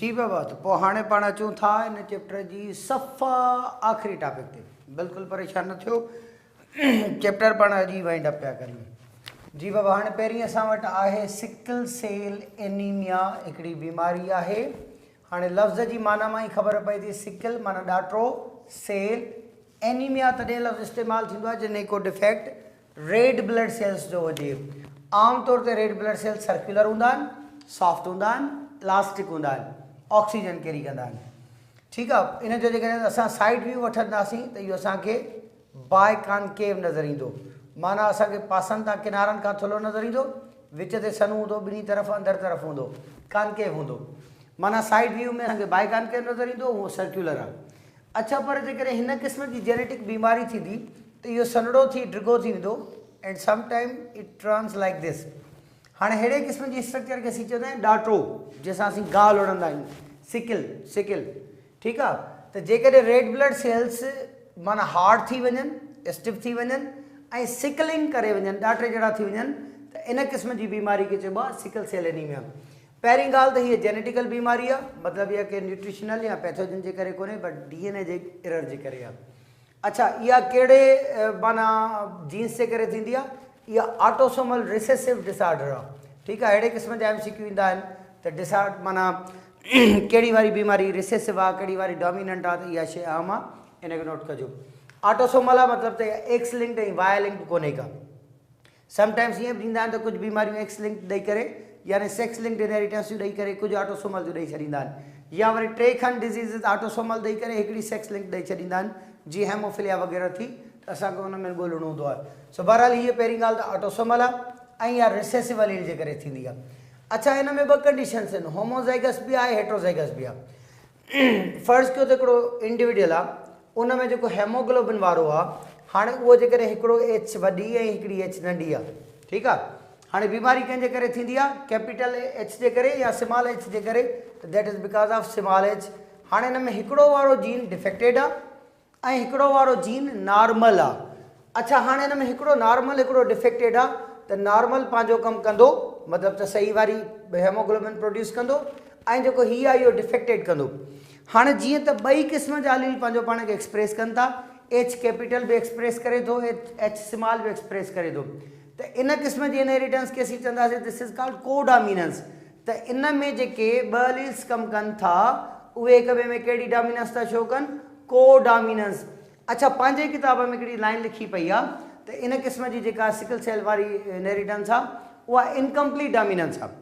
जी बाबा, तो पोइ हाणे पाण अचूं था इन चैप्टर जी सफ़ा आख़िरी टॉपिक ते। बिल्कुलु परेशान न थियो, चैप्टर पाण अॼु ई वाइंड अप पिया करियूं। जी बाबा, हाणे पहिरीं असां वटि आहे सिकल सेल एनीमिया, हिकिड़ी बीमारी आहे। हाणे लफ़्ज़ जी माना मां ई ख़बर पए थी, सिकल माना ॾाठो, सेल एनीमिया तॾहिं लफ़्ज़ इस्तेमालु थींदो आहे जॾहिं को डिफेक्ट रेड ब्लड सेल्स जो हुजे। आमतौर ते रेड ब्लड सेल्स सर्कुलर हूंदा आहिनि, सॉफ्ट हूंदा आहिनि, इलास्टिक हूंदा आहिनि, ऑक्सीजन कैरी कंदा आहिनि। ठीकु आहे, इन जो जेकॾहिं असां साइड व्यू वठंदासीं त इहो असांखे बाय कॉनकेव नज़र ईंदो, माना असांखे पासनि तां किनारनि खां थुल्हो नज़र ईंदो, विच ते सन हूंदो, ॿिन्ही तरफ़ अंदरि तरफ़ हूंदो, कॉनकेव हूंदो। माना साइड व्यू में असांखे बाय कॉनकेव नज़र ईंदो, उहो सर्कुलर आहे। अच्छा, पर जेकॾहिं हिन क़िस्म जी जेनेटिक बीमारी थींदी त इहो सनड़ो थी ड्रिगो थी वेंदो and sometime it turns like this. हाणे अहिड़े क़िस्म जी स्ट्रक्चर खे असीं चवंदा आहियूं ॾाठो, जंहिंसां असीं ॻाल्हि उड़ंदा आहियूं, सिकिल। ठीकु आहे, त जेकॾहिं रेड ब्लड सेल्स माना हार्ड थी वञनि, स्टिफ थी वञनि ऐं सिकलिंग करे वञनि, ॾाटे जहिड़ा थी वञनि, त इन क़िस्म जी बीमारी खे चइबो आहे सिकल सेल एनीमिया। पहिरीं ॻाल्हि त हीअ जेनेटिकल बीमारी आहे, मतिलबु इहा के न्यूट्रिशनल या पैथोजन जे करे कोन्हे, बट DNA जे एरर जे करे आहे। अच्छा, इहा कहिड़े माना जीन्स जे करे थींदी आहे? इहा ऑटोसोमल रिसेसिव डिसऑर्डर आहे। ठीकु आहे, अहिड़े क़िस्म जा MCQ ईंदा आहिनि त डिसऑर्डर माना कहिड़ी वारी बीमारी रिसेसिव आहे, कहिड़ी वारी डोमिनेंट आहे, त इहा शइ आम आहे, इन खे नोट कजो। ऑटोसोमल आहे मतिलबु त एक्स लिंक्ड ऐं वाय लिंक्ड कोन्हे का। समटाइम्स ईअं बि ॾींदा आहिनि त कुझु बीमारियूं एक्स लिंक्ड ॾेई करे यानी सेक्स लिंक्ड इनहेरिटेंसियूं ॾेई करे कुझु ऑटोसोमल जो ॾेई छॾींदा आहिनि, या वरी टे खनि डिज़ीज़ ऑटोसोमल ॾेई करे हिकिड़ी सेक्स लिंक्ड ॾेई छॾींदा आहिनि, जीअं हेमोफिलिया वग़ैरह थी, त असांखे हुन में ॻोल्हणो हूंदो आहे। सो बहरहाल हीअ पहिरीं ॻाल्हि त ऑटोसोमल आहे ऐं इहा रिसेसिव एलील जे करे थींदी आहे। अच्छा, हिन में ॿ कंडीशन्स आहिनि, होमोज़ाइगस बि आहे, हेट्रोज़ाइगस बि आहे। फ़र्ज़ु कयो त हिकिड़ो इंडिविजुअल आहे, उन में जेको हेमोग्लोबिन वारो आहे, हाणे उहो जेकॾहिं हिकिड़ो H वॾी ऐं हिकिड़ी H नंढी आहे, ठीकु आहे। हाणे बीमारी कंहिंजे करे थींदी आहे? कैपिटल H जे करे या स्मॉल H जे करे, त that is because of small H। हाणे हिन में हिकिड़ो वारो जीन डिफेक्टेड आहे ऐं हिकिड़ो वारो जीन नॉर्मल आहे। अच्छा, हाणे हिन में हिकिड़ो नॉर्मल हिकिड़ो डिफेक्टेड आहे, त नॉर्मल पंहिंजो कमु कंदो, मतिलबु त सही वारी हेमोग्लोबिन प्रोड्यूस कंदो, ऐं जेको हीअ आहे इहो डिफेक्टेड कंदो। हाणे जीअं त ॿई क़िस्म जा एलील पंहिंजो पाण खे एक्सप्रेस कनि था, H कैपिटल बि एक्सप्रेस करे थो, H स्मॉल बि एक्सप्रेस करे थो, त इन क़िस्म जी इनहेरिटेंस खे असीं चवंदासीं दिस इज़ कॉल्ड कोडोमिनेंस। त इन में जेके ॿ एलील्स कमु कनि था, उहे हिक ॿिए में कहिड़ी डोमिनेंस था शो कनि? कोडोमिनेंस। अच्छा, पंहिंजे किताब में हिकिड़ी लाइन लिखी पई आहे त इन क़िस्म जी जेका सिकल सेल वारी इनहेरिटेंस आहे, उहा इनकम्प्लीट डोमिनेंस आहे।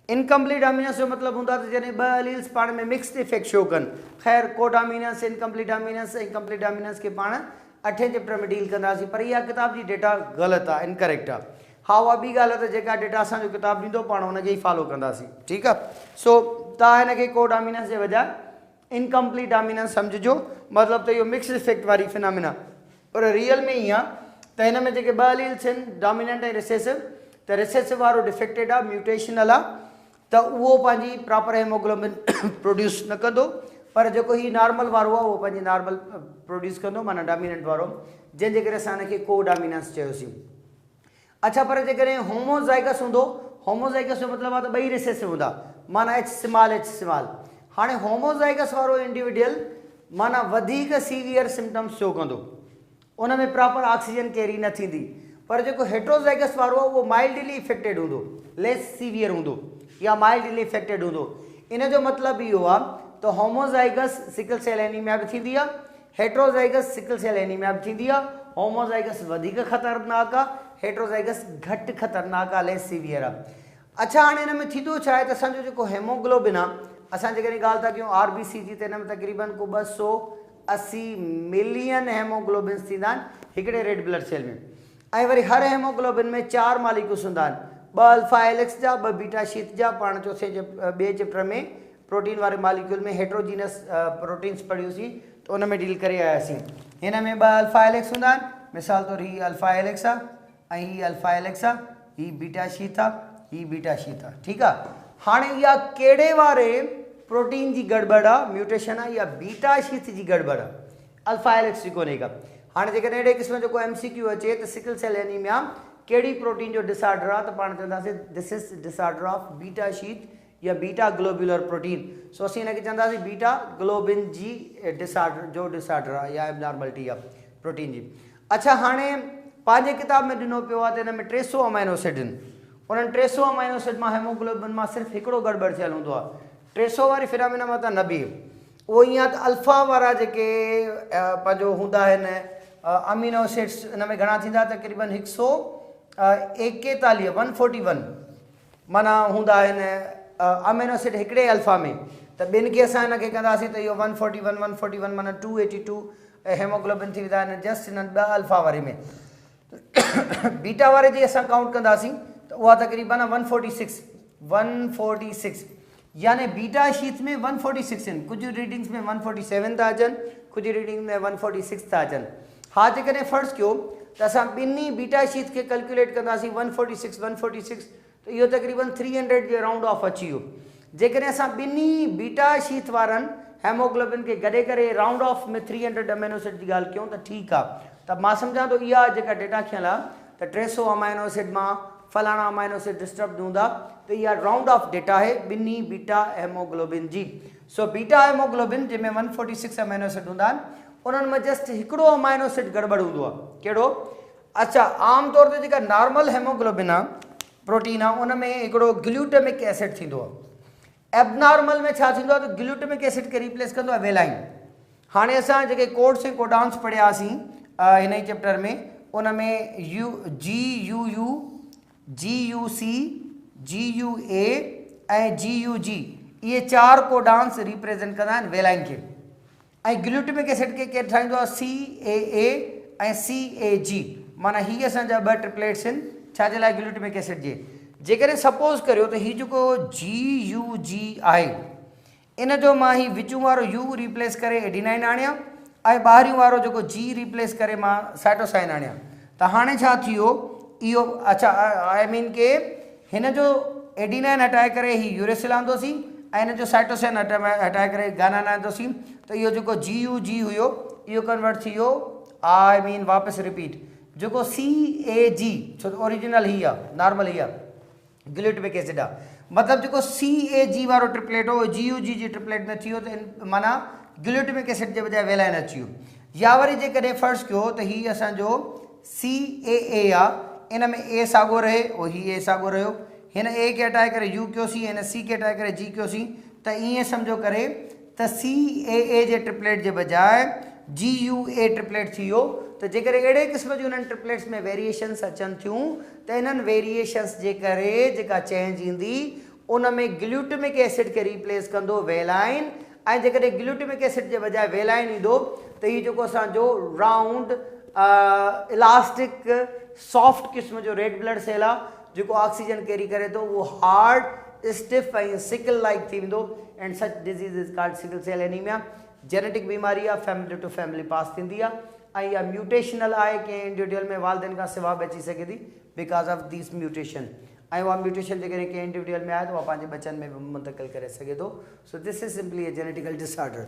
इनकम्प्लीट डोमिनेंस जो मतिलबु हूंदो आहे त जॾहिं ॿ एलील्स पाण में मिक्स्ड इफेक्ट शो कनि। ख़ैर, कोडोमिनेंस, इनकम्प्लीट डोमिनेंस ऐं कंप्लीट डोमिनेंस खे पाण 8 चैप्टर में डील कंदासीं, पर इहा किताब जी डेटा ग़लति आहे, इनकरेक्ट आहे। हा, उहा ॿी ॻाल्हि आहे त जेका डेटा असांजो किताब ॾींदो पाण हुनखे ई फॉलो कंदासीं, ठीकु आहे। सो तव्हां हिनखे कोडोमिनेंस जे बजाए इनकम्प्लीट डोमिनेंस सम्झिजो, मतिलबु त इहो मिक्स्ड इफेक्ट वारी फिनोमिना, पर रियल में ई आहे त हिन में जेके ॿ एलील्स आहिनि डोमिनेंट ऐं रिसेसिव, त रिसेसिव वारो डिफेक्टेड आहे, म्यूटेशनल आहे, त उहो पंहिंजी प्रॉपर हेमोग्लोबिन प्रोड्यूस न कंदो, पर जेको हीउ नॉर्मल वारो आहे उहो पंहिंजी नॉर्मल प्रोड्यूस कंदो, माना डोमिनेंट वारो, जंहिंजे करे असां हिनखे कोडोमिनेंस चयोसीं। अच्छा, पर जेकॾहिं होमोज़ाइगस हूंदो, होमोज़ाइगस जो मतिलबु आहे त ॿई रिसेसिव हूंदा, माना H स्मॉल। हाणे होमोज़ाइगस वारो इंडिविजुअल माना वधीक सीवियर सिम्टम्स शो कंदो, उन में प्रॉपर ऑक्सीजन कैरी न थींदी, पर जेको हेट्रोज़ाइगस वारो आहे उहो माइल्डली इफेक्टेड हूंदो, लेस सीवियर हूंदो या माइल्डली इफेक्टेड हूंदो। इन जो मतिलबु इहो आहे त होमोज़ाइगस सिकल सेल एनीमिया बि थींदी आहे, हेट्रोज़ाइगस सिकल सेल एनीमिया बि थींदी आहे। होमोज़ाइगस वधीक ख़तरनाक आहे, हेट्रोज़ाइगस घटि ख़तरनाक आहे, लेस सीवियर आहे। अच्छा, हाणे हिन में थींदो छा आहे त असांजो जेको हेमोग्लोबिन आहे, असां जेकॾहिं ॻाल्हि था कयूं RBC जी, त हिन में तक़रीबन को 280 मिलियन हेमोग्लोबिन्स थींदा आहिनि हिकिड़े रेड ब्लड सेल में, ऐं वरी हर हेमोग्लोबिन में 4 मॉलिक्यूल्स हूंदा आहिनि, 2 अल्फा हेलिक्स जा, 2 बीटा शीट जा। पाण चौथे ॿिए चैप्टर में प्रोटीन वारे मॉलिक्यूल में हेट्रोजीनस प्रोटीन्स पढ़ियोसीं, त उन में डील करे आयासीं। हिन में 2 अल्फा हेलिक्स हूंदा आहिनि, मिसाल तौरु हीअ अल्फा हेलिक्स आहे ऐं हीअ अल्फा हेलिक्स आहे, हीअ बीटा शीट आहे, हीअ बीटा शीट आहे, ठीकु आहे। हाणे इहा कहिड़े वारे प्रोटीन जी गड़बड़ आहे, म्यूटेशन आहे, या बीटा शीट जी गड़बड़ आहे, अल्फा हेलिक्स जी कोन्हे का। हाणे जेकॾहिं अहिड़े क़िस्म जो को MCQ अचे त सिकल सेल एनीमिया कहिड़ी प्रोटीन जो डिसऑर्डर आहे, त पाण चवंदासीं this is disorder of beta sheet या बीटा ग्लोब्यूलर प्रोटीन। सो असीं हिनखे चवंदासीं बीटा ग्लोबिन जी डिसऑर्डर जो डिसऑर्डर आहे या एबनॉर्मलिटी आहे प्रोटीन जी। अच्छा, हाणे पंहिंजे किताब में ॾिनो पियो आहे त हिन में 300 अमाइनो एसिड आहिनि। उन्हनि 300 अमाइनो एसिड मां हेमोग्लोबिन मां सिर्फ़ु हिकिड़ो गड़बड़ थियल हूंदो आहे। 300 वारी फिनामिना मां त न बीहे। उहो ईअं त अल्फा वारा जेके पंहिंजो हूंदा आहिनि अमीनो एसिड्स, हिन में घणा थींदा तक़रीबन 141 141 माना हूंदा आहिनि अमीनो एसिड हिकिड़े अल्फा में। त ॿिनि खे असां हिनखे कंदासीं त इहो 141 141 माना 282 हेमोग्लोबिन थी वेंदा आहिनि जस्ट हिननि 2 अल्फा वारे में। बीटा वारे जी असां काउंट कंदासीं त उहा तक़रीबन 146 यानी बीटा शीथ में 146 आहिनि। कुझु रीडिंग्स में 147 था अचनि, कुझु रीडिंग में 146 था अचनि। हा, जेकॾहिं फ़र्ज़ु कयो त असां ॿिन्ही बीटा शीथ खे कैलकुलेट कंदासीं 146 त इहो तक़रीबन 300 जे राउंड ऑफ अची वियो। जेकॾहिं असां ॿिन्ही बीटा शीथ वारनि हेमोग्लोबिन खे गॾे करे राउंड ऑफ में 300 अमाइनो एसिड जी ॻाल्हि कयूं त ठीकु आहे। त मां सम्झां थो इहा जेका डेटा खियल आहे त 300 अमाइनो एसिड मां फलाना अमाइनो एसिड डिस्टर्ब हूंदा त इहा राउंड ऑफ डेटा आहे ॿिन्ही बीटा हेमोग्लोबिन जी। सो बीटा हेमोग्लोबिन जंहिंमें 146 अमाइनो एसिड हूंदा आहिनि, उन्हनि में जस्ट हिकिड़ो अमाइनो एसिड गड़बड़ हूंदो आहे। कहिड़ो? अच्छा, आम तौर ते जेका नॉर्मल हेमोग्लोबिन आहे प्रोटीन आहे, उन में हिकिड़ो ग्लूटामिक एसिड थींदो आहे। एबनॉर्मल में छा थींदो आहे त ग्लूटामिक एसिड खे रिप्लेस कंदो आहे वेलाइन। हाणे असां जेके कोड्स ऐं कोडाउन्स पढ़ियासीं हिन ई चैप्टर में, उन में GUU GUC GUA ऐं GUG इहे 4 कोडाउन्स रिप्रेज़ेंट कंदा आहिनि वेलाइन खे। ऐं ग्लूटामिक एसिड खे केरु ठाहींदो आहे? CAA ऐं CAG माना हीअ असांजा 2 ट्रिपलेट्स आहिनि छाजे लाइ? ग्लूटामिक एसिड जे। जेकॾहिं सपोज़ करियो त हीउ जेको GUG आहे, इन जो मां ही विचूं वारो U रिप्लेस करे एडिनाइन आणियां ऐं ॿाहिरियों वारो जेको G रिप्लेस करे मां साइटोसाइन आणियां, त हाणे छा थी वियो इहो? अच्छा, आई मीन के हिन जो एडिनाइन हटाए करे ही यूरेसिल आंदोसीं ऐं हिन जो साइटोसाइन हटाए करे गानाइन आंदोसीं, त इहो जेको GUG हुयो इहो कन्वर्ट थी वियो आई मीन वापसि रिपीट जेको CAG, छो त ओरिजिनल ही आहे, नॉर्मल ही आहे, ग्लूटामिक एसिड आहे। मतिलबु जेको CAG वारो ट्रिपलेट हो GUG जी ट्रिपलेट में थी वियो त माना ग्लूटामिक एसिड जे बजाय वेलाइन अची वियो। या वरी जेकॾहिं फ़र्ज़ु कयो त हीउ असांजो CAA आहे, इन में A साॻियो रहे ऐं हीउ A साॻियो रहियो, हिन A खे हटाए करे U कयोसीं, हिन C खे हटाए करे G कयोसीं, त ईअं सम्झो करे त CAA जे ट्रिपलेट जे बजाय GUA ट्रिपलेट थी वियो। त जेकॾहिं अहिड़े क़िस्म जूं उन्हनि ट्रिपलेट्स में वेरिएशन्स अचनि थियूं त इन्हनि वेरिएशन्स जे करे जेका चेंज ईंदी उन में ग्लूटामिक एसिड खे रिप्लेस कंदो वेलाइन, ऐं जेकॾहिं ग्लूटामिक एसिड जे बजाय वेलाइन ईंदो त हीउ जेको असांजो राउंड इलास्टिक सॉफ्ट क़िस्म जो रेड ब्लड सेल आहे जेको ऑक्सीजन कैरी करे थो, उहो हार्ड स्टिफ ऐं सिकल लाइक थी वेंदो। And such disease is called sickle cell anaemia. Genetic बीमारी आहे, फैमिली टू फैमिली पास थींदी आहे ऐं इहा म्यूटेशनल आहे, कंहिं इंडिविजुअल में वालदेन खां सिवा बि अची सघे थी बिकॉज ऑफ दिस म्यूटेशन। ऐं उहा म्यूटेशन जेकॾहिं कंहिं इंडिविजुअल में आहे त उहा पंहिंजे बचनि में बि मुंतक़िल करे सघे थो। सो this is simply A genetical disorder.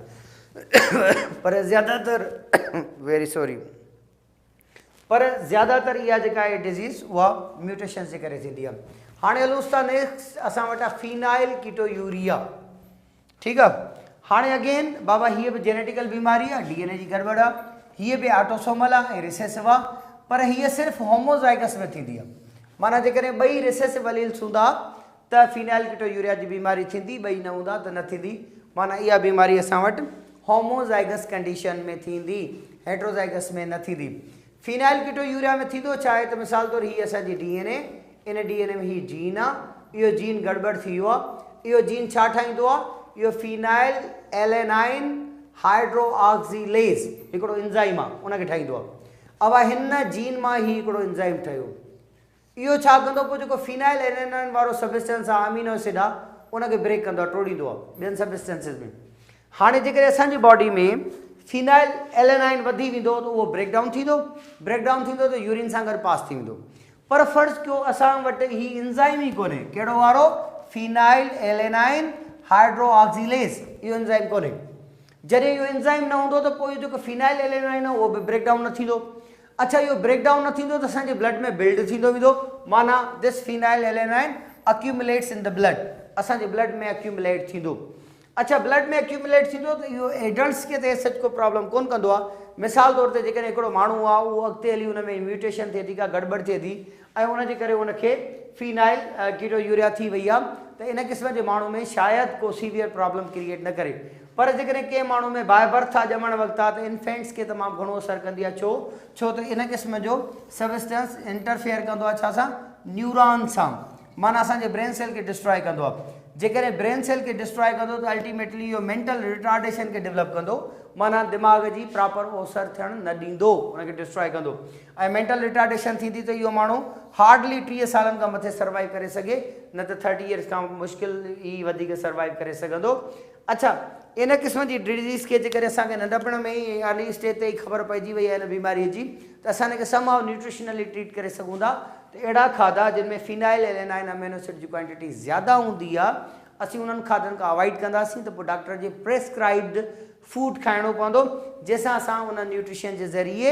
पर ज़्यादातर इहा जेका आहे डिज़ीज़ उहा म्यूटेशन जे करे थींदी आहे। हाणे हलूंसि था नेक्स्ट असां वटि आहे फिनाइल कीटोयूरिया। ठीकु आहे। हाणे अगेन बाबा हीअ बि जेनेटिकल बीमारी आहे, DNA जी गड़बड़ आहे, हीअ बि ऑटोसोमल आहे ऐं रिसेसिव आहे, पर हीअ सिर्फ़ु होमोज़ाइगस में थींदी आहे। माना जेकॾहिं ॿई रिसेसिव एलील्स हूंदा त फिनाइल कीटोयूरिया जी बीमारी थींदी, ॿई न हूंदा त न थींदी। माना इहा बीमारी असां वटि होमोज़ाइगस कंडीशन में थींदी, हेट्रोज़ाइगस में न थींदी। फिनाइल कीटोयूरिया में थींदो छा आहे त मिसाल तौरु हीअ असांजी DNA, इन DNA में हीअ जीन आहे, इहो जीन गड़बड़ थी वियो आहे। इहो जीन छा ठाहींदो आहे? इहो फिनाइल एलेनाइन हाइड्रोऑक्सीलेज हिकिड़ो एंजाइम आहे, उनखे ठाहींदो आहे। अब हिन जीन मां ही हिकिड़ो एंजाइम ठहियो, इहो छा कंदो? पोइ जेको फिनाइल एलेनाइन वारो सबस्टेंस आहे, अमीनो एसिड आहे, उनखे ब्रेक कंदो आहे, टोड़ींदो आहे ॿियनि सबस्टेंसिस में। हाणे जेकॾहिं असांजी बॉडी में फिनाइल एलेनाइन वधी वेंदो त उहो ब्रेकडाउन थींदो, ब्रेकडाउन थींदो त यूरिन सां गॾु पास थी वेंदो। पर फ़र्ज़ु कयो असां वटि ही एंजाइम ई कोन्हे, कहिड़ो वारो? फिनाइल एलेनाइन हाइड्रोऑक्सीलेज, इहो एंजाइम कोन्हे। जॾहिं इहो एंजाइम न हूंदो त पोइ जेको फिनाइल एलेनाइन आहे उहो बि ब्रेकडाउन न थींदो। अच्छा, इहो ब्रेकडाउन न थींदो त असांजे ब्लड में बिल्ड थींदो वेंदो, माना this phenyl alanine accumulates in the blood. असांजे ब्लड में एक्यूमुलेट थींदो। अच्छा, ब्लड में एक्यूमुलेट थींदो त इहो एडल्ट्स खे त सच को प्रॉब्लम कोन कंदो आहे। मिसाल तौर ते जेकॾहिं हिकिड़ो माण्हू आहे उहो अॻिते हली हुन में म्यूटेशन थिए थी, का गड़बड़ थिए थी ऐं उनजे करे उनखे फिनाइल कीटोयूरिया थी वई आहे, त इन क़िस्म जे माण्हू में शायदि को सीवियर प्रॉब्लम क्रिएट न करे। पर जेकॾहिं कंहिं माण्हू में बाय बर्थ आहे, ॼमण वक़्तु आहे, त इन्फेंट्स खे तमामु घणो असरु कंदी आहे। छो त इन क़िस्म जो सबस्टेंस इंटरफेयर कंदो आहे छा सां, न्यूरॉन सां, माना असांजे ब्रेन सेल खे डिस्ट्रॉय कंदो आहे। जेकॾहिं ब्रेन सेल खे डिस्ट्रॉय कंदो त अल्टीमेटली इहो मेंटल रिटार्डेशन खे डेवलप कंदो, माना दिमाग़ जी प्रॉपर ओसर थियणु न ॾींदो, उनखे डिस्ट्रॉय कंदो। ऐं मेंटल रिटार्डेशन थींदी त इहो माण्हू हार्डली 30 सालनि खां मथे सर्वाइव करे सघे, न त 30 इयर्स खां मुश्किल ई वधीक सर्वाइव करे सघंदो। अच्छा, इन क़िस्म जी डिज़ीज़ खे जेकॾहिं असांखे नंढपण में ई अर्ली स्टेज ते ई ख़बर पइजी वई आहे इन बीमारीअ जी, त असां हिनखे समहाउ न्यूट्रिशनली ट्रीट करे सघूं था। त अहिड़ा खाधा जिन में फिनाइल एलेनाइन अमीनो एसिड जी क्वांटिटी ज़्यादा हूंदी आहे, असीं उन्हनि खाधनि खां अवॉइड कंदासीं, त पोइ डॉक्टर जे प्रेस्क्राइब्ड फूड खाइणो पवंदो, जंहिंसां असां उन न्यूट्रिशन जे ज़रिए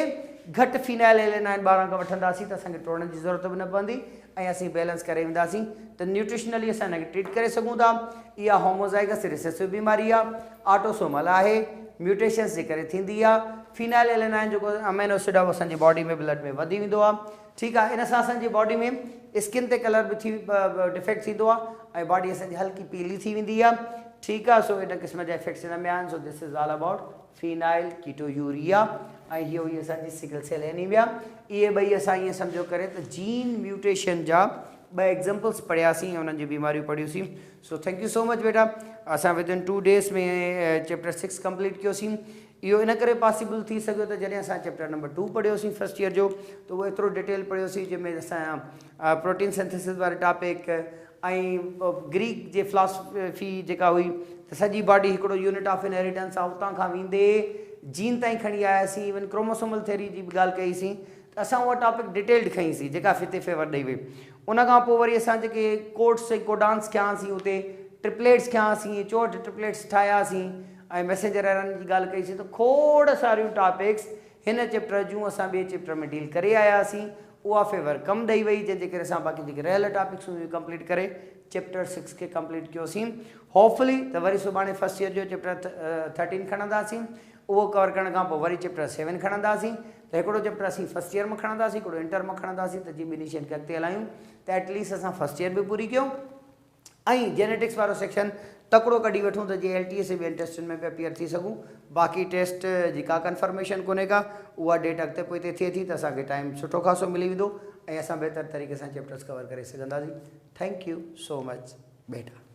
घटि फिनाइल एलेनाइन ॿारनि खां वठंदासीं त असांखे टोड़ण जी ज़रूरत बि न पवंदी ऐं असीं बैलेंस करे वेंदासीं। त न्यूट्रिशनली असां हिनखे ट्रीट करे सघूं था। इहा होमोज़ाइगस रिसेसिव बीमारी आहे, ऑटोसोमल आहे, म्यूटेशन्स जे करे थींदी आहे। फिनाइल एलेनाइन जेको अमीनो एसिड आहे उहो असांजी बॉडी में ब्लड में वधी वेंदो आहे। ठीकु आहे, इन सां असांजी बॉडी में स्किन ते कलर बि थी डिफेक्ट थींदो आहे ऐं बॉडी असांजी हल्की पीली थी वेंदी आहे। ठीकु आहे, सो इन क़िस्म जा इफेक्ट्स हिन में आहिनि। So this is all about phenylketonuria ऐं इहो ई असांजी सिकल सेल एनीमिया। इहे ॿई असां ईअं सम्झो करे त जीन म्यूटेशन जा 2 एग्ज़ाम्पल्स पढ़ियासीं ऐं उन्हनि जी बीमारियूं पढ़ियूंसीं। So thank you so much बेटा। असां विदिन 2 days में चैप्टर 6 कंप्लीट कयोसीं। इहो इन करे पॉसिबल थी सघियो त जॾहिं असां चैप्टर नंबर 2 पढ़ियोसीं फर्स्ट ईयर जो, त उहो एतिरो डिटेल पढ़ियोसीं जंहिंमें असां प्रोटीन सिंथेसिस वारे टॉपिक ऐं ग्रीक जे फिलॉसफी जेका हुई, त सॼी बॉडी हिकिड़ो यूनिट ऑफ इनहेरिटेंस आहे, उतां खां वेंदे जीन ताईं खणी आयासीं, इवन क्रोमोसोमल थ्योरी जी बि ॻाल्हि कईसीं। त असां उहा टॉपिक डिटेल्ड खईंसीं जेका फिते फेवर ॾेई वई। उन खां पोइ वरी असां जेके कोड्स ऐं कोडांस कयासीं, उते ट्रिपलेट्स कयासीं, 64 ट्रिपलेट्स ठाहियासीं ऐं मैसेंजर एरन जी ॻाल्हि कईसीं। त खोड़ सारियूं टॉपिक्स हिन चैप्टर जूं असां ॿिए चैप्टर में डील करे आयासीं। उहा फेवर कम ॾेई वई, जंहिंजे करे असां बाक़ी जेके रहियल टॉपिक्स हुयूं कंप्लीट करे चैप्टर 6 खे कंप्लीट कयोसीं। होपफुली त वरी सुभाणे फर्स्ट ईयर जो चैप्टर 13 खणंदासीं। उहो कवर करण खां पोइ वरी चैप्टर 7 खणंदासीं। त हिकिड़ो चैप्टर असीं फर्स्ट ईयर में खणंदासीं, हिकिड़ो इंटर में खणंदासीं, त जीअं ॿिन्ही शयुनि खे अॻिते हलायूं त एटलीस्ट असां फर्स्ट ईयर बि पूरी कयूं ऐं जेनेटिक्स वारो सेक्शन तकिड़ो कढी वठूं त जीअं LTS ॿियनि टेस्टनि में बि अपियर थी सघूं। बाक़ी टेस्ट जी का कंफर्मेशन कोन्हे का, उहा डेट अॻिते पोइ थिए थी त असांखे टाइम सुठो ख़ासो मिली वेंदो ऐं असां बहितर तरीक़े सां चैप्टर्स कवर करे सघंदासीं। थैंक यू सो मच बेटा।